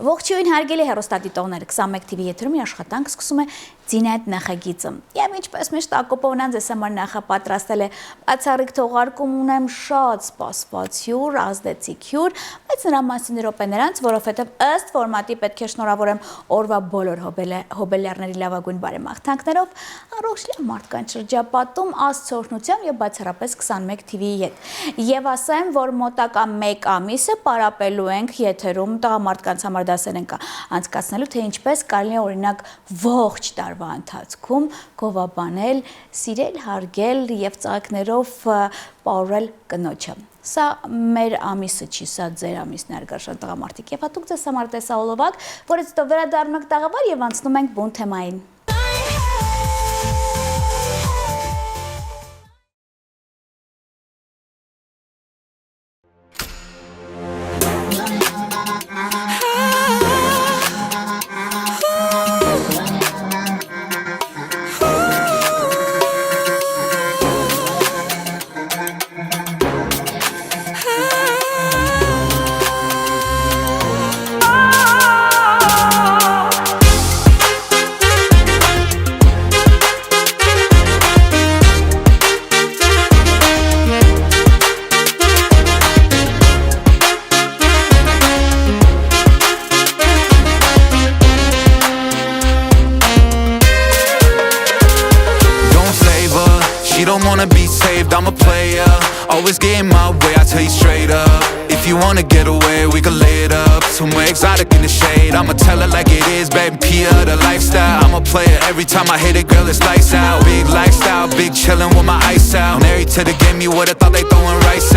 Ողջույն հարգելի հեռուստադիտողներ, 21 TV եթերում աշխատանք սկսում է Ձինայդ նախագիծը։ Եվ ինչպես միշտ Ակոպովնան ձեզ համար նախապատրաստել է բացառիկ թողարկում, ունեմ շատ սպասված հյուր, ազդեցիկ հյուր, բայց նրա մասին րոպե նրանց, որովհետև ըստ ֆորմատի պետք է շնորհավորեմ օրվա բոլոր հոբելյարների լավագույն բարեմաղթանքներով, առողջ մարդկանց շրջապատում, Աստծո օրհնությամբ եւ բացառապես 21 TV-ի հետ։ Եվ ասեմ, որ մոտակա 1 ամիսը պարապելու ենք եթերում տղամարդկանց համար դասեր ենք անցկացնելու, թե ինչպես կարելի է օրինակ ողջ տարվա ընթացքում գովաբանել, սիրել, հարգել եւ ծաղիկներով պարուրել կնոջը։ Սա մեր ամիսը չի, սա ձեր ամիսն է, հարգարժան տղամարդիկ, եւ հատուկ ձեզ համար տեսահոլովակ, որից հետո վերադառնում ենք տաղավար եւ անցնում ենք բուն թեմային։ I'm a player, always getting my way, I tell you straight up. If you wanna get away, we can lay it up somewhere exotic in the shade. I'ma tell her like it is, baby, Pia, the lifestyle. I'm a player, every time I hit it, girl, it's lights out. Big lifestyle, big chillin' with my ice out. Married to the game, you would've thought they throwing rice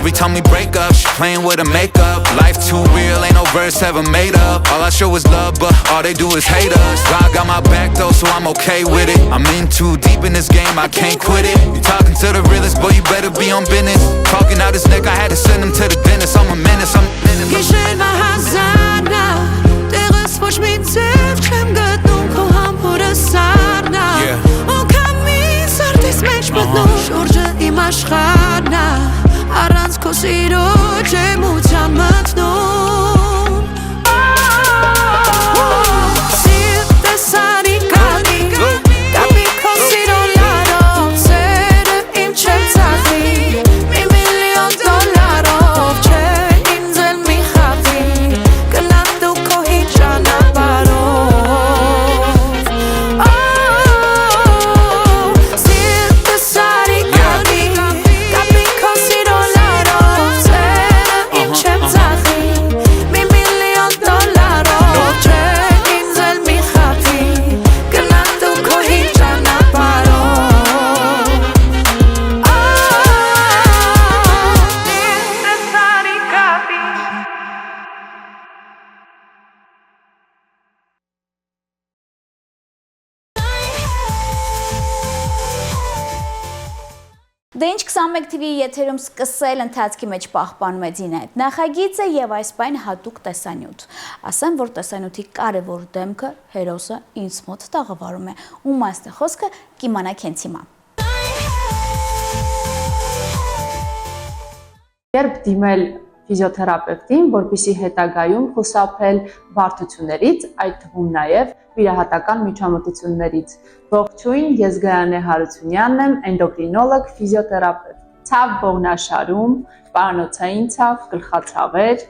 Every time we break up, she playing with her makeup. Life too real, ain't no verse ever made up. All I show is love, but all they do is hate us. God got my back though, so I'm okay with it. I'm in too deep in this game, I can't quit it. You talking to the realest, boy, you better be on business. Talking out his neck, I had to send him to the dentist. I'm a menace, I'm a menace. Առանց քո սիրո չեմ ուտյան մտնում Սիրտը սարի կապի Կապի քո սիրո լարով Սերը իմ չեմ ծախի Մի միլիոն դոլարով Չէ ինձ էլ մի խախտի Գնամ դու քո հիջ ճանապարհով Սիրտը սարի կապի Դե ինչ 21 TV-ի եթերում սկսել ընթացքի մեջ պահպանում է Ձինայդ նախագիծը եւ այս պայն հատուկ տեսանյութ։ Ասեմ, որ տեսանյութի կարևոր դեմքը հերոսը ինձ մոտ տաղավարում է։ Ում մասն է խոսքը կիմանաք հենց հիմա։ Երբ դիմել ֆիզիոթերապևտին, որպեսզի հետագայում խուսափել բարդություններից, այդ թվում նաև վիրահատական միջամտություններից։ Ողջույն, ես Գայանե Հարությունյանն եմ, էնդոկրինոլոգ, ֆիզիոթերապևտ։ Ցավ ողնաշարում, պարանոցային ցավ, գլխացավեր,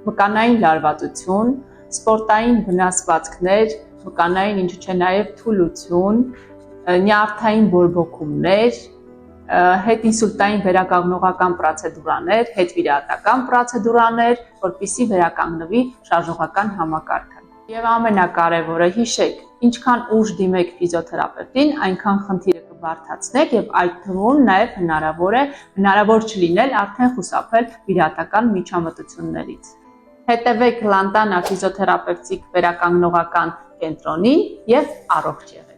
մկանային լարվածություն, սպորտային վնասվածքներ, մկանային ինչու՞ չէ նաև թուլություն, նյարդային բորբոքումներ, հետինսուլտային վերականգնողական պրոցեդուրաներ, հետվիրահատական պրոցեդուրաներ, որպեսզի վերականգնվի շարժողական համակարգը։ Եվ ամենակարևորը հիշեք, ինչքան ուշ դիմեք ֆիզիոթերապևտին, այնքան խնդիրը կբարդացնեք եւ այդ թվում նաեւ հնարավոր չլինել արդեն խուսափել վիրահատական միջամտություններից։ Հետևեք Լանտանա ֆիզիոթերապևտիկ վերականգնողական կենտրոնին եւ առողջ եղեք։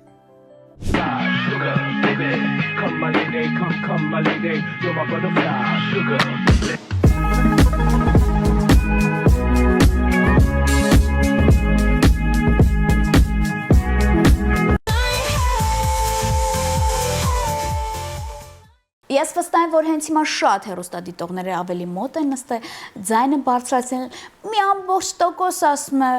Come my lady, you're my butterfly, sugar. Ես վստահ եմ, որ հենց հիմա շատ հեռուստադիտողները ավելի մոտ են նստել, ձայնը բարձրացնել, մի ամբողջ տոկոս ասում է,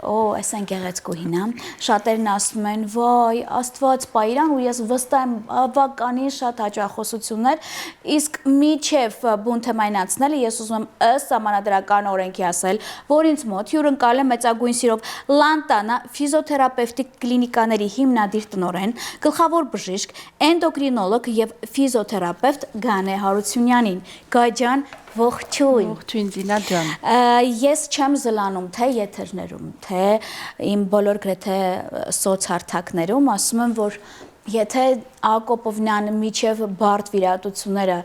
այս այն գեղեցկուհին է, շատերն ասում են, վայ, Աստված պա իրան, ու ես վստահ եմ բավականին շատ հաճախոսություններ, իսկ միջև բուն թեմայնացնելը ես ուզում եմ ըստ սահմանադրական օրենքի ասել, որ ինձ մոտ հյուրընկալ է մեծագույն սիրով Լանտանա ֆիզիոթերապևտիկ կլինիկաների հիմնադիր տնօրեն, գլխավոր բժիշկ, էնդոկրինոլոգ եւ ֆիզիոթերապևտ Գանե Հարությունյանին։ Գայ ջան, ողջույն։ Ողջույն Զինա ջան։ Ես չեմ զլանում թե եթերներում, թե իմ բոլոր գրեթե սոցհարթակներում ասում եմ, որ եթե Ակոպովնյանը միջև բարդ վիրահատությունները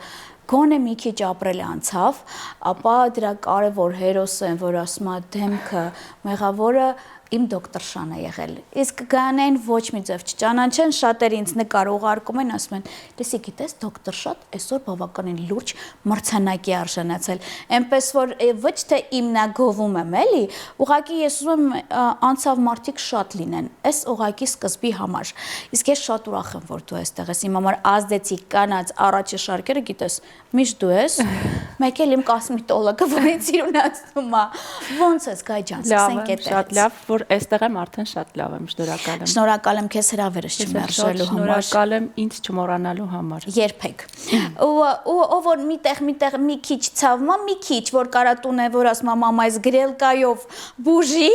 գոնե մի քիչ ապրել անցավ, ապա դրա կարևոր հերոսը են, որ ասում է դեմքը, մեղավորը իմ դոկտոր Շան է եղել։ Իսկ Գանեն ոչ մի ձև չճանաչեն, շատերը ինձ նկար ուղարկում են, ասում են, լսի գիտես, դոկտոր Շան այսօր բավականին լուրջ մրցանակի արժանացել։ Էնպես որ ոչ թե իմնա գովում եմ, էլի, ուղղակի ես ուզում եմ անցավ մարդիկ շատ լինեն, այս ուղղակի սկզբի համար։ Իսկ ես շատ ուրախ եմ, որ դու այստեղ ես, իմ համար ազդեցի կանած առաջի շարքերը, գիտես, միշտ դու ես, մեկ էլ իմ կոսմետոլոգը, որին սիրունացնում է։ Ոնց ես, Գայ ջան, սկսենք այդտեղից։ Շատ լավ, որ այստեղ եմ, արդեն շատ լավ եմ, շնորհակալ եմ։ Շնորհակալ եմ քեզ հրավերս չմերժելու համար։ Շնորհակալ եմ ինձ չմոռանալու համար։ Երբեք։ Ով որ միտեղ մի քիչ ցավմա, մի քիչ որ կարա տուն է, որ ասում եմ մամա, այս գրելկայով բուժի,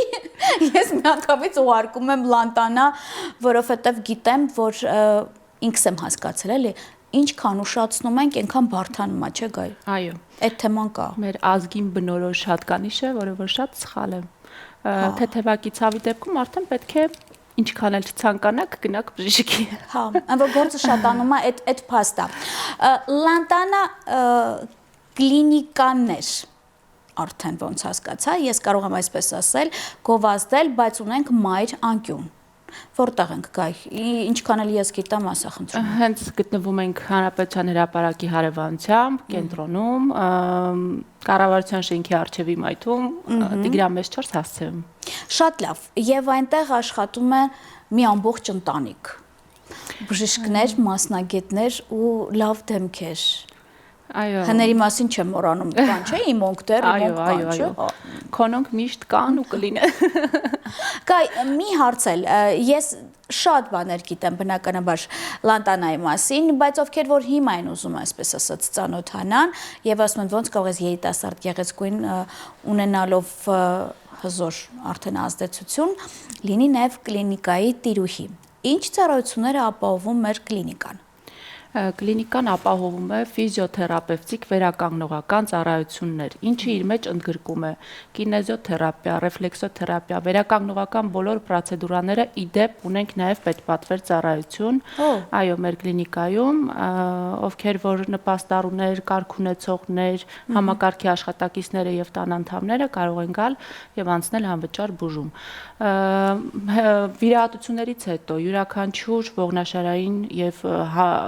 ես միանգամից ուղարկում եմ Լանտանա, որովհետև գիտեմ, որ ինքս եմ հասկացել, էլի, ինչքան ուշացնում ենք, այնքան բարդանում է, չէ՞ Գայ։ Այո։ Այդ թեման կա։ Մեր ազգին բնորոշ հատկանիշ է, որը որ շատ սխալ է։ Թեթևակի ցավի դեպքում արդեն պետք է ինչքան էլ չցանկանաք գնաք բժշկի։ Հա, այնպես գործը շատանում է այդ փաստա։ Լանտանա կլինիկաներ արդեն ոնց հասկացա, ես կարող եմ այսպես ասել, գովազդել, բայց ունենք մայր անկյուն։ Որտեղ ենք Գայ, ինչքան էլ ես գիտեմ, ասա խնդրում։ Հենց գտնվում ենք Հանրապետության հրապարակի հարևանությամբ, կենտրոնում, կառավարության շենքի առջևի մայթում, Տիգրան 4 հասցեում։ Շատ լավ, եւ այնտեղ աշխատում է մի ամբողջ ընտանիք։ Բժիշկներ, մասնագետներ ու լավ դեմքեր։ Այո։ Հների մասին չեմ մոռանում, բան չէ, իմ օնկտեր, իմ բան չէ։ Քոնոնք միշտ կան ու կլինեն։ Գայ, մի հարցել, ես շատ բաներ գիտեմ բնականաբար Լանտանայի մասին, բայց ովքեր որ հիմա են ուզում այսպես ասած ծանոթանան եւ ասում են ոնց կարող ես երիտասարդ գեղեցկույն ունենալով հզոր արդեն ազդեցություն լինի նաեւ կլինիկայի տիրուհի։ Ինչ ծառայություններ է ապահովում մեր կլինիկան։ Կլինիկան ապահովում է ֆիզիոթերապևտիկ վերականգնողական ծառայություններ, ինչը իր մեջ ընդգրկում է կինեզիոթերապիա, ռեֆլեքսոթերապիա, վերականգնողական բոլոր պրոցեդուրաները իդեպ ունենք նաև պետպատվեր ծառայություն։ Այո, մեր կլինիկայում, ովքեր որ նպաստառուներ, կարգունեցողներ, համակարգի աշխատակիցները եւ տան անդամները կարող են գալ եւ անցնել անվճար բուժում։ Վիրահատություններից հետո յուրաքանչյուր ողնաշարային եւ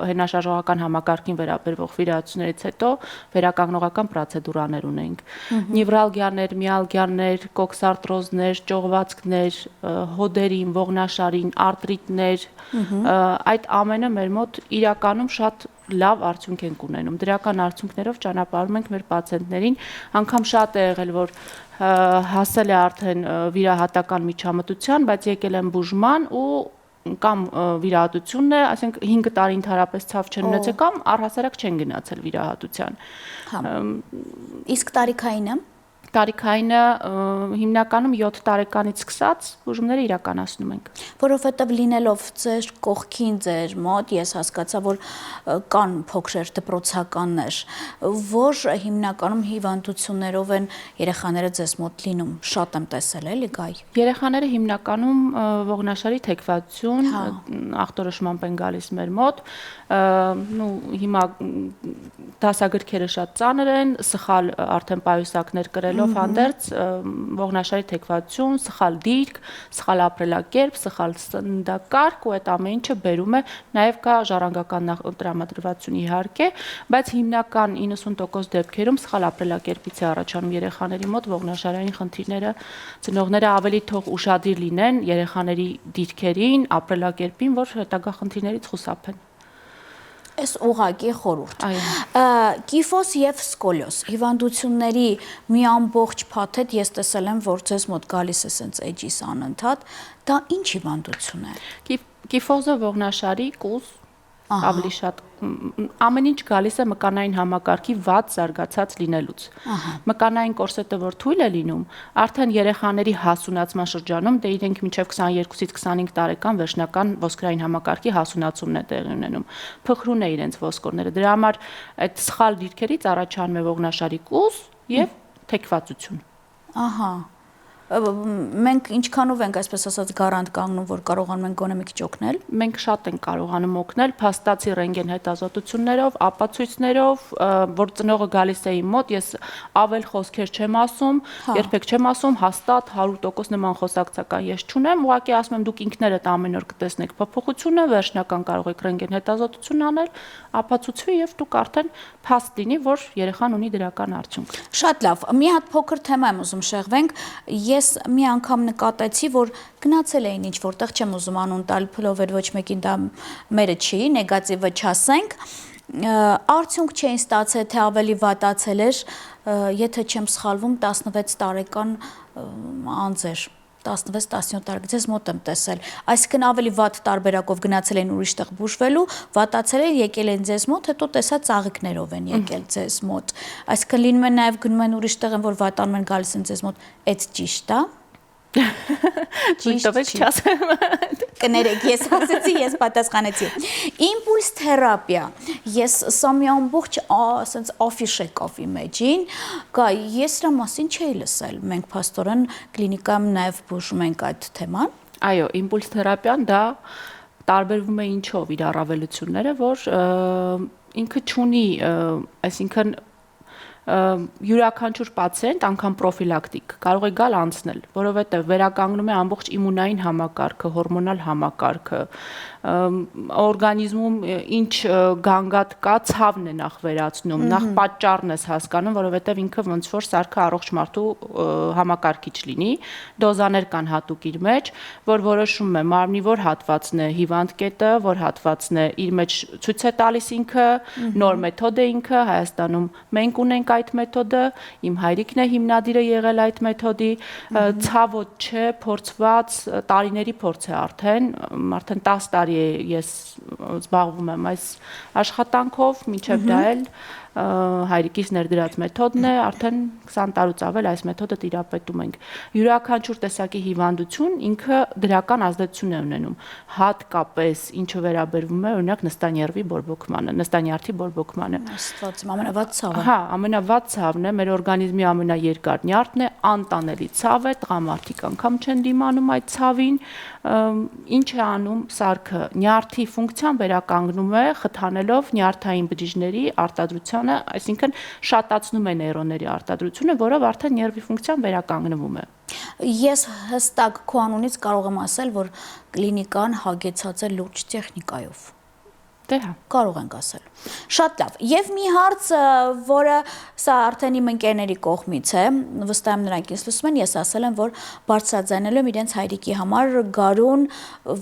հենաշարժողական համակարգին վերաբերվող վիրահատություններից հետո վերականգնողական պրոցեդուրաներ ունենք։ Նևրալգիաներ, միալգիաներ, կոքսարտրոզներ, ճողվածքներ, հոդերին, ողնաշարին, արտրիտներ, այդ ամենը մեր մոտ իրականում շատ լավ արդյունք ենք ունենում։ Դրական արդյունքներով ճանապարհում ենք մեր պացիենտներին, անգամ շատ է եղել, որ հասել է արդեն վիրահատական միջամտության, բայց եկել են բուժման ու կամ վիրահատությունն է, ասենք 5 տարի ընդհանրապես ցավ չեն ունեցել կամ առհասարակ չեն գնացել վիրահատության։ Իսկ տարիքայինը Տարիքայինը հիմնականում 7 տարեկանից սկսած բուժումները իրականացնում ենք։ Որովհետև լինելով ձեր կողքին ձեր մոտ, ես հասկացա, որ կան փոքր դպրոցականներ, որ հիմնականում հիվանդություններով են երեխաները ձեզ մոտ լինում, շատ եմ տեսել, էլի Գայ։ Երեխաները հիմնականում ողնաշարի թեքվածություն, ախտորոշմամբ են գալիս մեր մոտ, հիմա դասագրքերը շատ ծանր են, սխալ արդեն պայուսակներ կրելով հանդերձ ողնաշարի թեքվածություն, սխալ դիրք, սխալ ապրելակերպ, սխալ սննդակարգ ու այդ ամեն ինչը բերում է, նաև կա ժառանգական տրամադրվածություն իհարկե, բայց հիմնական 90% դեպքերում սխալ ապրելակերպից է առաջանում երեխաների մոտ ողնաշարային խնդիրները, ծնողները ավելի թող ուշադիր լինեն երեխաների դիրքերին, ապրելակերպին, որ հետագա խնդիրներից խուսափեն։ Այս ուղղակի խորհուրդ։ Կիֆոս եւ սկոլիոզ հիվանդությունների մի ամբողջ փաթեթ ես տեսել եմ, որ ձեզ մոտ գալիս է սենց էջիս անընդհատ, դա ինչ հիվանդություն է։ Կիֆոզը ողնաշարի կուզ ավելի շատ ամեն ինչ գալիս է մկանային համակարգի վատ զարգացած լինելուց։ Մկանային կորսետը որ թույլ է լինում, արդեն երեխաների հասունացման շրջանում, դե իրենք մինչև 22-ից 25 տարեկան վերջնական ոսկրային համակարգի հասունացումն է տեղի ունենում։ Փխրուն է իրենց ոսկորները։ Դրա համար այդ սխալ դիրքերից առաջանում է ողնաշարի կուզ եւ թեքվածություն։ Ահա։ Մենք ինչքանով ենք այսպես ասած գարանտ կանգնում, որ կարողանում ենք գոնե մի քիչ օգնել։ Մենք շատ ենք կարողանում օգնել փաստացի ռենտգեն հետազոտություններով, ապացույցներով, որ ծնողը գալիս է իմ մոտ, ես ավել խոսքեր չեմ ասում, երբեք չեմ ասում, հաստատ 100% նման խոսակցական ես չունեմ, ուղղակի ասում եմ դուք ինքներդ ամեն օր կտեսնեք փոփոխությունը, վերջնական կարող եք ռենտգեն հետազոտություն անել, ապացուցվի եւ դուք արդեն փաստ լինի, որ երեխան ունի դրական արդյունք։ Շատ լավ, մի հատ փոքր թեմա եմ ուզում շեղվենք։ Ես մի անգամ նկատեցի, որ գնացել էին ինչ որտեղ, չեմ ուզում անուն տալ, փլովեր ոչ մեկին դա մերը չի, նեգատիվը չասենք, արդյունք չէին ստացել, թե ավելի վատացել էր, եթե չեմ սխալվում 16 տարեկան անձեր, 16-17 տարեկան, ձեզ մոտ եմ տեսել, այսինքն ավելի վատ տարբերակով գնացել են ուրիշ տեղ բուժվելու, վատացել են, եկել են ձեզ մոտ, հետո տեսա ծաղիկներով են եկել ձեզ մոտ, այսինքն լինում է նաև գնում են ուրիշ տեղ են, որ վատանում են գալիս են ձեզ մոտ, այդ ճիշտ է։ Ճիշտ չասեմ։ Կներեք, ես ասեցի, ես պատասխանեցի։ Իմպուլս թերապիա։ Ես սա մի ամբողջ ասենց աֆիշ եկավ իմ էջին, գա, ես դրա մասին չէի լսել։ Մենք փաստորեն կլինիկայում նաև բուժում ենք այդ թեման։ Այո, իմպուլս թերապիան դա տարբերվում է ինչով իր առավելությունները, որ ինքը չունի, այսինքն յուրաքանչյուր պացիենտ անգամ պրոֆիլակտիկ կարող է գալ անցնել, որովհետև վերականգնում է ամբողջ իմունային համակարգը, հորմոնալ համակարգը, օրգանիզմում ինչ գանգատ կա, ցավն է նախ վերացնում, նախ պատճառն ես հասկանում, որովհետև ինքը ոնց որ սարքը առողջ մարդու համակարգիչ լինի, դոզաներ կան հատուկ իր մեջ, որ որոշում է մարմնի որ հատվածն է հիվանդ կետը, որ հատվածն է իր մեջ ցույց է տալիս ինքը, նոր մեթոդ է ինքը, Հայաստանում մենք ունենք այդ մեթոդը, իմ հայրիկն է հիմնադիրը եղել այդ մեթոդի, ցավոտ չէ, փորձված, տարիների փորձ է արդեն 10 տարի է ես զբաղվում եմ այս աշխատանքով, մինչև դա էլ հայրիկիս ներդրած մեթոդն է, արդեն 20 տարուց ավել այս մեթոդը տիրապետում ենք։ Յուրաքանչյուր տեսակի հիվանդություն ինքը դրական ազդեցություն է ունենում, հատկապես ինչը վերաբերվում է օրինակ նստանյարդի բորբոքմանը, նստանյարդի բորբոքմանը։ Աստված իմ ամենավատ ցավը։ Հա, ամենավատ ցավն է, մեր օրգանիզմի ամենաերկար նյարդն է, անտանելի ցավ է, տղամարդիկ անգամ չեն դիմանում այդ ցավին, ինչ է անում սարքը, նյարդի ֆունկցիան վերականգնում է, խթանելով նյարդային բջիջների արտադրությանը, այսինքն շատացնում է նեյրոնների արտադրությունը, որով արդեն ներվի ֆունկցիան վերականգնվում է։ Ես հստակ քո անունից կարող եմ ասել, որ կլինիկան հագեցած է լուրջ տեխնիկայով։ Դե հա, կարող ենք ասել։ Շատ լավ։ Եվ մի հարց, որը սա արդեն իմ ընկերների կողմից է, վստահ եմ նրանք ինձ լսում են, ես ասել եմ, որ բարձրաձայնելու եմ իրենց հայրիկի համար գարուն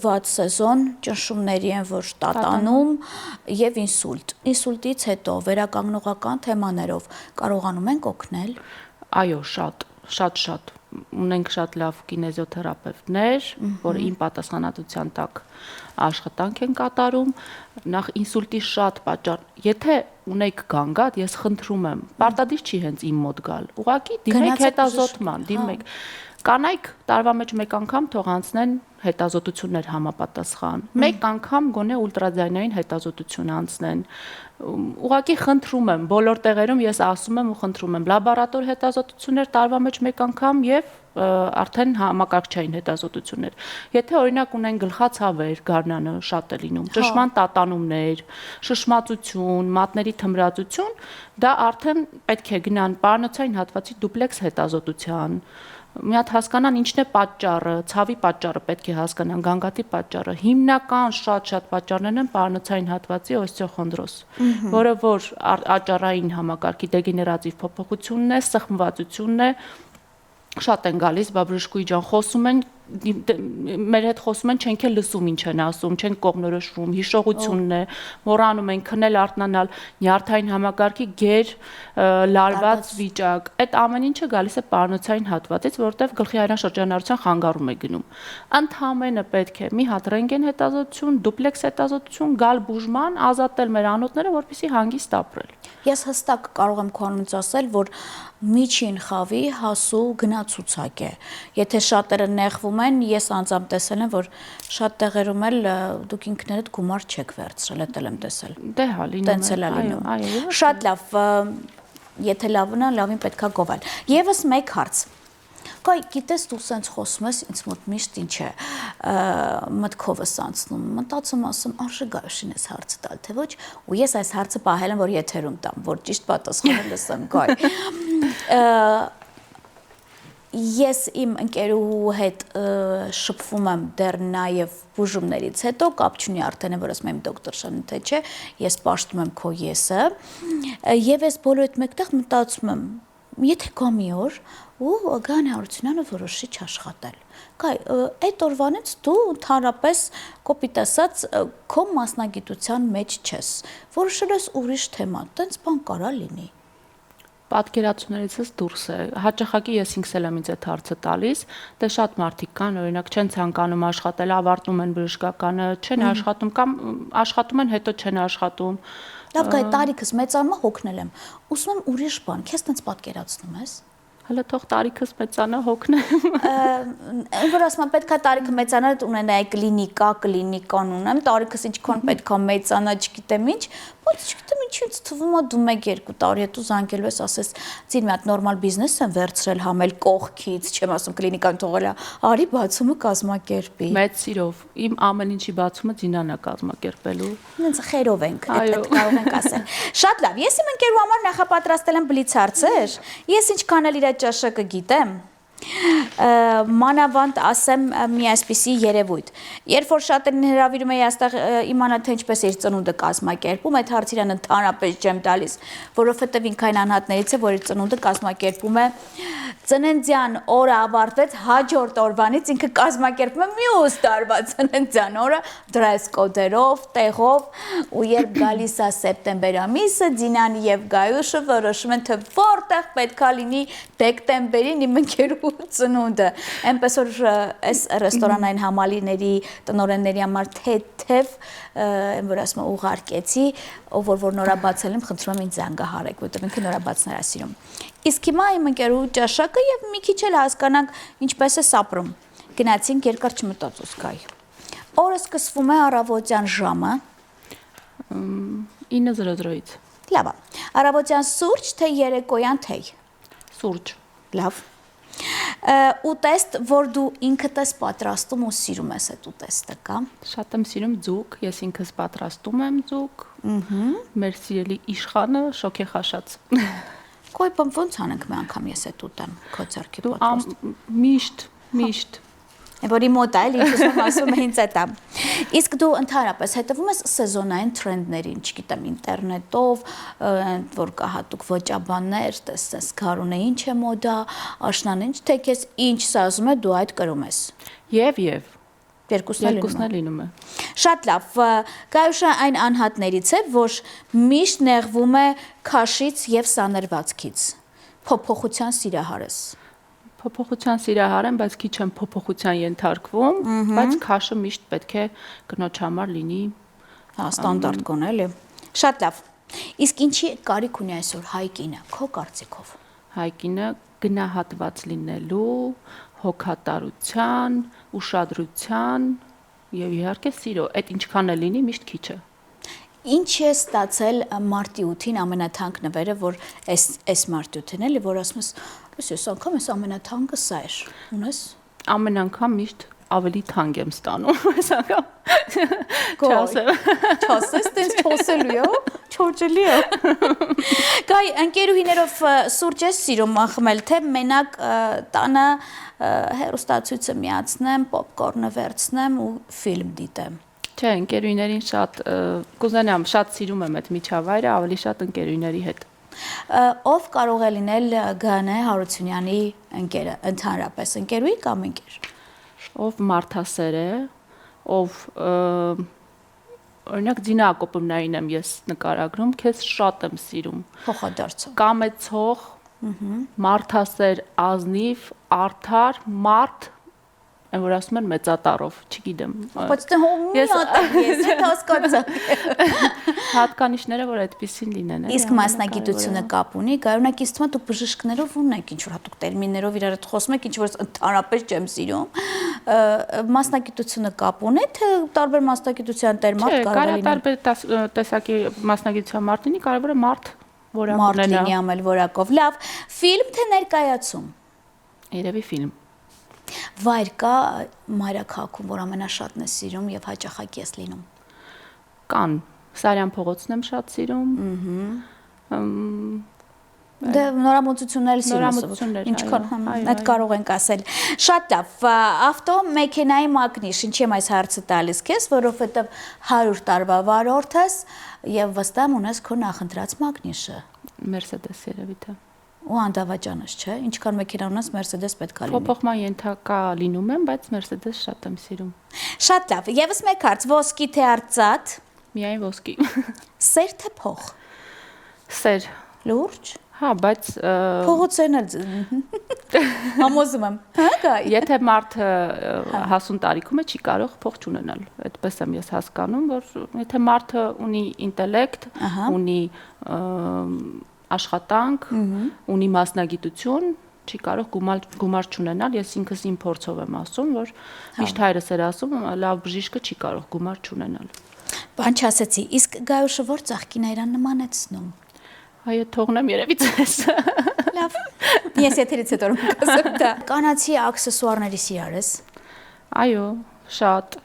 վատ սեզոն ճնշումների են, որ տատանում եւ ինսուլտ։ Ինսուլտից հետո վերականգնողական թեմաներով կարողանում ենք օգնել։ Այո, շատ շատ ունենք շատ լավ կինեզիոթերապևտներ, որ իմ պատասխանատվության տակ աշխատանք են կատարում, նախ ինսուլտի շատ պատճառ, եթե ունեք գանգատ, ես խնդրում եմ, պարտադիր չի հենց իմ մոտ գալ, ուղղակի դիմեք հետազոտման, դիմեք, կանայք տարվա մեջ մեկ անգամ թող անցնեն հետազոտություններ համապատասխան, մեկ անգամ գոնե ուլտրաձայնային հետազոտություն անցնեն, ուղղակի խնդրում եմ, բոլոր տեղերում ես ասում եմ ու խնդրում եմ, լաբորատոր հետազոտություններ տարվա մեջ մեկ անգամ եւ արդեն համակարգչային հետազոտություններ։ Եթե օրինակ ունեն գլխացավեր, գարնանը շատ է լինում, ճշմարտ տատանումներ, շշմածություն, մատների թմրածություն, դա արդեն պետք է գնան պարանոցային հատվածի դուպլեքս հետազոտության։ Մի հատ հասկանան ինչն է պատճառը, ցավի պատճառը պետք է հասկանան, գանգատի պատճառը։ Հիմնական շատ պատճառներն են պարանոցային հատվածի օստեոխոնդրոզ, որը որ աճառային համակարգի դեգեներատիվ փոփոխությունն է, սխմվածությունն է, շատ են գալիս, բաբրուշկուի ջան, խոսում են, մեր հետ խոսում են, չենք էլ լսում ինչ են ասում, չենք կողմնորոշվում, հիշողությունն է, մոռանում են քնել, արթնանալ, նյարդային համակարգի գեր լարված վիճակ։ Այդ ամեն ինչը գալիս է պարանոցային հատվածից, որտեղ գլխի հայրան շրջանառության խանգարում է գնում։ Ընդհանրապես պետք է մի հատ ռենտգեն հետազոտություն, դուպլեքս հետազոտություն, գալ բուժման, ազատել մեր անոթները, որպեսզի հանգիստ ապրել։ Ես հստակ կարող եմ քո անունից ասել, որ միջին խավի հասու գնացուցակ է։ Եթե շատերը նեղվում են, ես անձամբ տեսել եմ, որ շատ տեղերում էլ դուք ինքներդ գումար չեք վերցրել, դա եմ տեսել։ Դե հա, լինում է։ Շատ լավ, եթե լավն է, լավին պետքա գովել։ Եվս մեկ հարց։ Կայ, գիտես դու սենց խոսում ես, ինձ մոտ միշտ ինչ է մտքովս անցնում, մտածում ասում, արժե գարշին ես հարցը տալ, թե ոչ, ու ես այս հարցը պահել եմ, որ եթերում տամ, որ ճիշտ պատասխանը լսեմ, գայ։ Ես իմ ընկերուհու հետ շփվում եմ դեռ նաև բուժումներից հետո, կապ չունի արդեն որ ասում եմ դոկտորշան թե չէ, ես պաշտում եմ քո եսը, եւ ես բոլոր այդ մեկտեղ մտածում եմ, եթե կա մի օր ու Գայան Հարությունյանը որոշի չաշխատել։ Կայ, այդ օրվանից դու ընդհանրապես կոպիտ ասած քո մասնագիտության մեջ չես։ Որոշել ես ուրիշ թեմա, տենց բան կարա լինի։ Պատկերացումներիցս դուրս է։ Հաճախակի ես ինքս էլ եմ ինձ այդ հարցը տալիս, դե շատ մարդիկ կան, օրինակ չեն ցանկանում աշխատել, ավարտում են բժշկականը, չեն աշխատում կամ աշխատում են, հետո չեն աշխատում։ Լավ, գայ, տարիքս մեծանա հոգնել եմ։ Ուզում եմ ուրիշ բան, քեզ տենց պատկերացնում ես։ Հələ թող տարիքս մեծանա հոգնեմ։ Որ ասում եմ պետքա տարիքը մեծանա, ունենայի կլինիկան ունեմ, տարիքս ինչքան պետքա մեծանա, չգիտեմ ինչ, բայց չգիտեմ ինչից թվում է դու 1-2 տարի հետո զանգելու ես, ասես, ծին մի հատ նորմալ բիզնես եմ վերցրել, համել կողքից, չեմ ասում կլինիկան թողել, արի բացումը կազմակերպի։ Մեծ սիրով, իմ ամեն ինչի բացումը Ձինանա կազմակերպելու։ Ինձ խերով ենք, այդ կարող ենք ասել։ Շատ լավ, ես իմ ընկերու համար նախապատրաստել եմ բլից հարցեր, ես ինչքան էլ իր ճաշակը գիտեմ, մանավանդ ասեմ մի այսպիսի երևույթ։ Երբ որ շատերին հրավիրում էի այստեղ իմանալ թե ինչպես է իր ծնունդը կազմակերպում, այդ հարցին ընդհանրապես չեմ տալիս, որովհետև ինքն այն անհատներից է, որ իր ծնունդը կազմակերպում է ծննդյան օրը ավարտվեց, հաջորդ օրվանից ինքը կազմակերպում է մյուս տարվա ծննդյան օրը դրես կոդերով, տեղով, ու երբ գալիս է սեպտեմբեր ամիսը, Ձինան եւ Գայուշը որոշում են թե որտեղ պետքա լինի դեկտեմբերին իմ ընկերու ծնունդը, այնպես որ այս ռեստորանային համալիրների տնօրենների համար թեթև որ ասում եմ ուղարկեցի, ով որ նորաբացել եմ, խնդրում եմ ինձ զանգահարեք, որտեղ ինքը նորաբացներ է սիրում։ Իսկ հիմա իմ ընկերու ճաշակը եւ մի քիչ էլ հասկանանք ինչպես է սապրում։ Գնացինք երկար չմտածուց գայ։ Օրը սկսվում է առավոտյան ժամը 9:00-ից։ Լավ է։ Առավոտյան սուրճ թե երեկոյան թեյ։ Սուրճ։ Լավ։ Ուտեստ, որ դու ինքդ ես պատրաստում ու սիրում ես այդ ուտեստը, կա։ Շատ եմ սիրում ձուկ, ես ինքս պատրաստում եմ ձուկ։ Մեր սիրելի իշխանը շոքեխաշած։ Կոյ բան ոնց անենք մի անգամ ես այդ ուտեմ, քո ձեռքի Միշտ։ պատրաստ։ Որ իմ մոտ է, ինչ ասում է ինձ էտա։ Իսկ դու ընդհանրապես հետևում ես սեզոնային թրենդներին, չգիտեմ, ինտերնետով, որ կա հատուկ ոճաբաններ, տեսես գարունը ինչ է մոդա, աշնանը ինչ, թե քեզ ինչ սազում է, դու այդ կրում ես։ Եվ Երկուսն է լինում է։ Շատ լավ, Գայուշը այն անհատներից է, որ միշտ նեղվում է քաշից եւ սաներվածքից։ Փոփոխության սիրահար ես։ Փոփոխության սիրահար եմ, բայց քիչ եմ փոփոխության ենթարկվում, բայց քաշը միշտ պետք է կնոջ համար լինի ստանդարտ կոն էլի։ Շատ լավ։ Իսկ ինչի կարիք ունի այսօր հայ կինը, քո կարծիքով։ հայ կինը գնահատված լինելու, հոգատարության, ուշադրության եւ իհարկե սիրո, այդ ինչքան է լինի միշտ քիչ է։ Ինչ է ստացել մարտի 8-ին ամենաթանկ նվերը, որ այս մարտի 8-ին էլի, որ ասում ես, այս անգամ այս ամենաթանկը սա էր։ Ունես։ Ամեն անգամ միշտ ավելի թանկ եմ ստանում, այս անգամ։ Չասեմ։ Չասես, տենց չասելու է, չորջելի է։ Գայ, ընկերուհիներով սուրճ ես սիրում խմել, թե մենակ տանը հեռուստացույցը միացնեմ, պոպկորնը վերցնեմ ու ֆիլմ դիտեմ։ Չէ, ընկերուհիներին շատ կուզենամ, շատ սիրում եմ այդ միջավայրը, ավելի շատ ընկերուհիների հետ։ Ով կարող է լինել Գանե Հարությունյանի ընկերը, ընդհանրապես ընկերուհի կամ ընկեր։ Ով մարդասեր է, ով օրինակ Դինա Ակոպովնային եմ ես նկարագրում, քեզ շատ եմ սիրում։ Փոխադարձով։ Կամեցող, մարդասեր, ազնիվ, արդար, մարդ Այն որ ասում են մեծատառով, չգիտեմ։ Բայց դե մի հատ ես հետ հասկացա։ Հատկանիշները որ այդպեսին լինեն։ Իսկ մասնագիտությունը կապ ունի, գարունակ իսկ թվում է դուք բժիշկներով ունեք ինչ որ հատուկ տերմիններով իրար հետ խոսում եք, ինչ որ ընդհանրապես չեմ սիրում։ Մասնագիտությունը կապ ունի, թե տարբեր մասնագիտության տեր մարդ կարող է լինել։ Տարբեր տեսակի մասնագիտության մարդ լինի, կարևորը մարդ որակ մարդ ունենա։ լինի ամել որակով։ Լավ, ֆիլմ թե ներկայացում։ Երևի ֆիլմ։ Վայր կա մայրաքաղաքում, որ ամենաշատն է սիրում եւ հաճախակ ես լինում։ Կան Սարյան փողոցն եմ շատ սիրում։ Դե նորամուծություններ սիրում։ Ինչքան այդ կարող ենք ասել։ Շատ լավ։ Ավտո մեքենայի մագնիշ, ինչի եմ այս հարցը տալիս քեզ, որովհետեւ 100 տարվա վարորդ ես եւ վստահ ունես քո նախընտրած մագնիշը։ Մերսեդես երևի թե։ Ու անդավաճանս, չէ՞։ Ինչքան մեքենա ունես, Mercedes պետք է լինի։ Փոփոխման ենթակա լինում եմ, բայց Mercedes շատ եմ սիրում։ Շատ լավ։ Եվս մեկ հարց, ոսկի թե արծաթ։ Միայն ոսկի։ Սեր թե փող։ Սեր։ Լուրջ։ Հա, բայց փողոցերն էլ համոզում եմ։ Հա, գայ։ Եթե մարդը հասուն տարիքում է, չի կարող փող չունենալ։ Այդպես եմ ես հասկանում, որ եթե մարդը ունի ինտելեկտ, ունի աշխատանք, ունի մասնագիտություն, չի կարող գումար չունենալ, ես ինքս իմ փորձով եմ ասում, որ միշտ հայրս էր ասում, լավ բժիշկը չի կարող գումար չունենալ։ Բան չասեցի, իսկ Գայուշը որ ծաղկին այրան նմանեցնում։ Այո, թողնեմ երևի ձեզ։ Լավ։ Ես եթերից հետո կասեմ դա։ Կանացի աքսեսուարների սիրար ես։ Այո, շատ։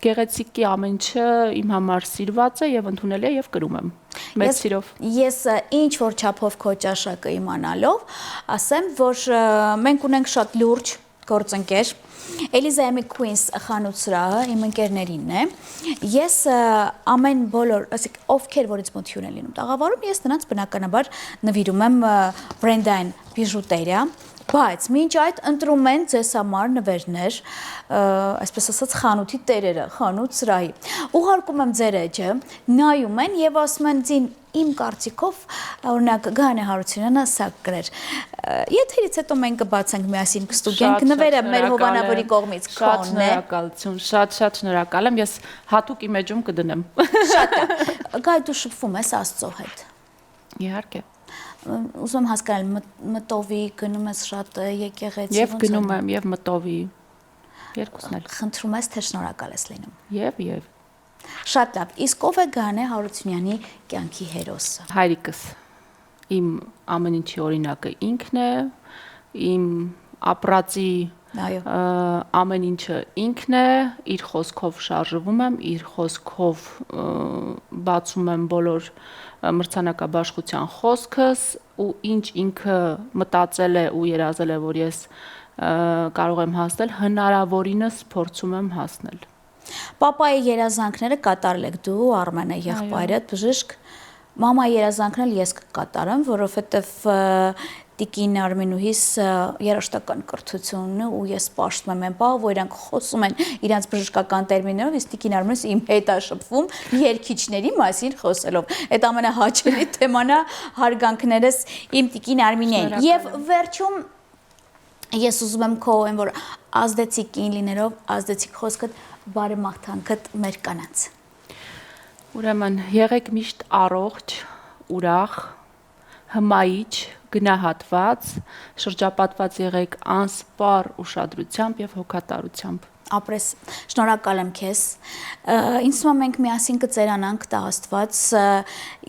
Գեղեցիկի ամեն ինչը իմ համար սիրված է եւ ընդունել է եւ կրում եմ։ Մեծ սիրով։ Ես ինչ որ չափով քո ճաշակը իմանալով, ասեմ, որ մենք ունենք շատ լուրջ գործընկեր Eliza McQueen's խանութ սրահը իմ ընկերներինն է։ Ես ամեն բոլոր, ասեք, ովքեր որից մոթյուն են լինում տաղավարում, ես նրանց բնականաբար նվիրում եմ բրենդային բիժուտերիա, բայց մինչ այդ ընտրում են ձեզ համար նվերներ, այսպես ասած խանութի տերերը, խանութ սրահի։ Ուղարկում եմ ձեր էջը, նայում են եւ ասում են ձին իմ կարծիքով օրինակ Գանե Հարությունյանը սա գրեր։ Եթերից հետո մենք կբացենք միասին կստուգենք նվերը մեր հովանավորի կողմից քոնն է։ Շնորհակալություն, շատ շնորհակալ եմ, ես հատուկ իմ էջում կդնեմ։ Շատ է։ Գայ դու շփվում ես Աստծո հետ։ Իհարկե։ Ուզում եմ հասկանալ մտովի գնում ես շատ եկեղեցի Եվ գնում եմ եւ մտովի։ Երկուսն էլ։ Խնդրում ես թե շնորհակալ ես լինում։ Եվ Շատ լավ։ Իսկ ով է Գանե Հարությունյանի կյանքի հերոսը։ Հայրիկս իմ ամեն ինչի օրինակը ինքն է, իմ ապրածի ամեն ինչը ինքն է, իր խոսքով շարժվում եմ, իր խոսքով բացում եմ բոլոր մրցանակաբաշխության խոսքս ու ինչ ինքը մտածել է ու երազել է, որ ես կարող եմ հասնել, հնարավորինս փորձում եմ հասնել։ Պապայի երազանքները կատարել եք դու, Արմենը, եղբայրդ, բժիշկ։ Մամայի երազանքն էլ ես կկատարեմ, որովհետև Տիկին Արմենուհիս երաշտական կրթությունն ու ես պաշտում եմ այն բանը, որ իրանք խոսում են իրանց բժշկական տերմիններով, իսկ Տիկին Արմենուհիս իմ հետ է շփվում երգիչների մասին խոսելով։ Այդ ամենահաճելի թեման է հարգանքներս իմ Տիկին Արմինեին։ Եվ վերջում ես ուզում եմ քո այն որ ազդեցիկ կին լինելով ազդեցիկ խոսքդ բարեմաղթանքդ մեր կանանց։ Ուրեմն եղեք միշտ առողջ, ուրախ, հմայիչ, գնահատված, շրջապատված եղեք անսպառ ուշադրությամբ եւ հոգատարությամբ։ Ապրես, շնորհակալ եմ քեզ։ Ինձ թվում է մենք միասին կծերանանք տա Աստված։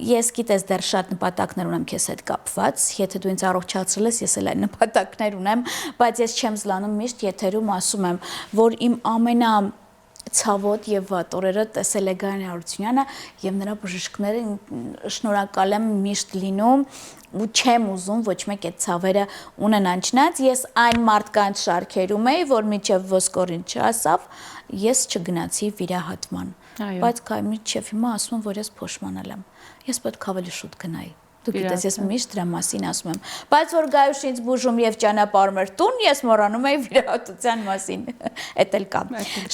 Ես գիտես դեռ շատ նպատակներ ունեմ քեզ հետ կապված, եթե դու ինձ առողջացրել ես, ես էլ այն նպատակներ ունեմ, բայց ես չեմ զլանում միշտ եթերում ասում եմ, որ իմ ամենա ցավոտ եւ վատ օրերը տեսել է Գայան Հարությունյանը եւ նրա բժիշկները շնորհակալ եմ միշտ լինում ու չեմ ուզում ոչ մեկ այդ ցավերը ունենան չնայած ես այն մարդկանց շարքերում էի որ միջև ոսկորին չասավ ես չգնացի վիրահատման բայց միջև հիմա ասում եմ որ ես փոշմանել եմ ես պետք ավելի շուտ գնայի Դու գիտես, ես միշտ դրա մասին ասում եմ, բայց որ գայուշ ինձ բուժում եւ ճանապարհում էր տուն, ես մոռանում էի վիրահատության մասին, էդ էլ կա։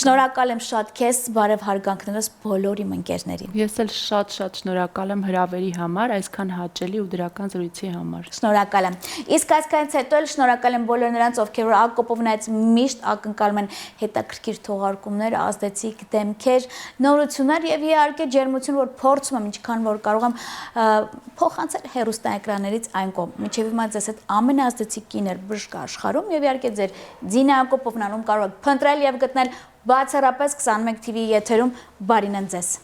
Շնորհակալ եմ շատ քեզ, բարև հարգանքներս բոլոր իմ ընկերներին։ Ես էլ շատ շնորհակալ եմ հրավերի համար, այսքան հաճելի ու դրական զրույցի համար։ Շնորհակալ եմ։ Իսկ այսքանից հետո էլ շնորհակալ եմ բոլոր նրանց, ովքեր որ Ակոպովնայից միշտ ակնկալում են հետաքրքիր թողարկումներ, ազդեցիկ դեմքեր, նորություններ եւ իհարկե ջերմություն, որ փորձում եմ ինչքան որ կարող եմ փոխանցել հեռուստաէկրաններից այն կողմ։ Մինչև հիմա ձեզ հետ ամենազդեցիկ կիներ բժշկ աշխարհում եւ իհարկե ձեր Ձինա Ակոպովնանում կարող եք փնտրել եւ գտնել բացառապես 21 TV եթերում բարինեն ձեզ։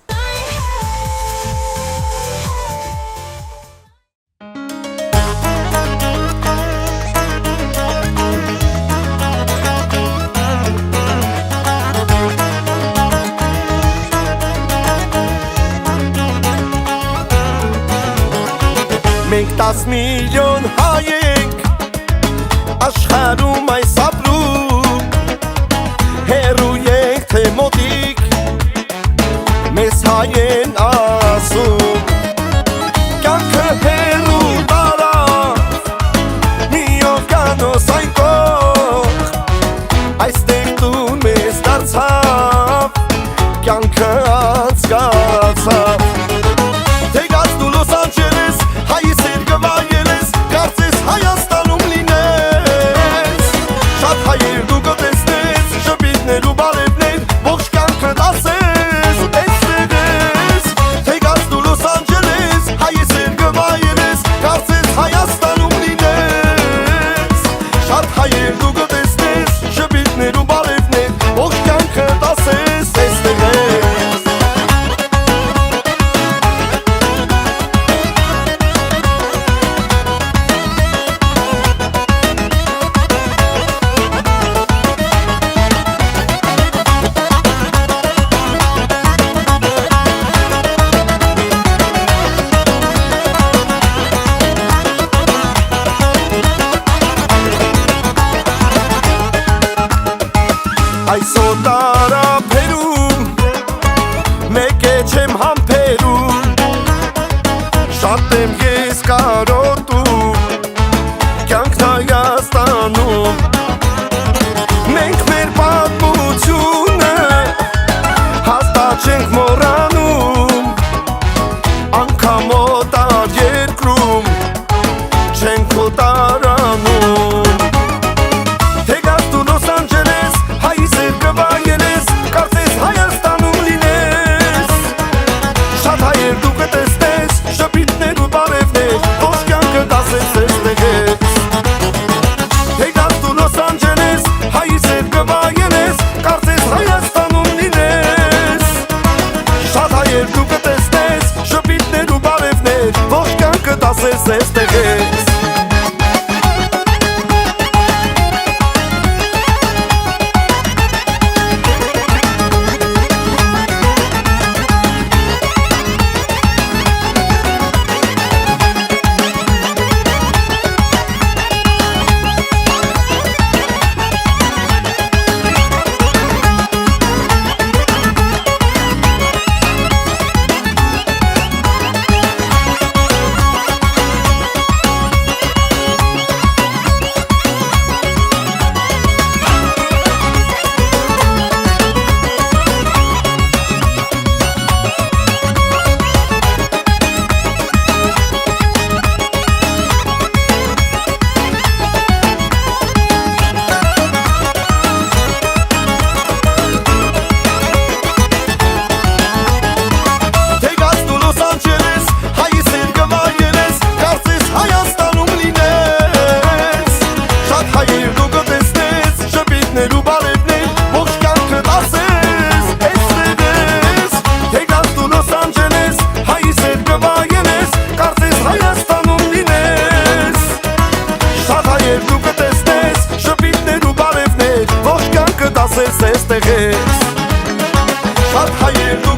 Մենք 10 միլիոն հայ ենք աշխարհում այս ապրում հեռու ենք թե մոտիկ մեզ հայ են ասում կյանքը հեռու տարավ մի օվկիանոս այն կողմ այստեղ տուն մեզ դարձավ կյանքը անցկացավ Հայաստանում լինես Շատ հայեր դու կտեսնես Շպիտներ ու բարևներ Ողջ կյանքը դասես Էստեղ ես Թեգաց դու Լոս Անջելես Հայեսեր գվայելես Կարծես Հայաստանում լինես Շատ հայեր դու կտեսնես Շպիտներ ու բարևներ Ողջ կյանքը դասես Էստեղ ես Այսօր տարափերում մեկ է չեմ համբերում Շատ եմ ես կարոտում կյանքն Հայաստանում Մենք մեր պատմությունը հաստատ չենք մոռանում Անգամ օտար երկրում չենք օտարանում Կարծես Հայաստանում լինես Շատ հայեր դու կտեսնես Շպիտներ ու բարևներ Ողջ կյանքը դասես էստեղ ես Թեգաց դու Լոս հայեր դու կտեսնես շպիտներ ու բարևներ, ողջ կյանքը դասես էստեղ ես, շատ հայեր դու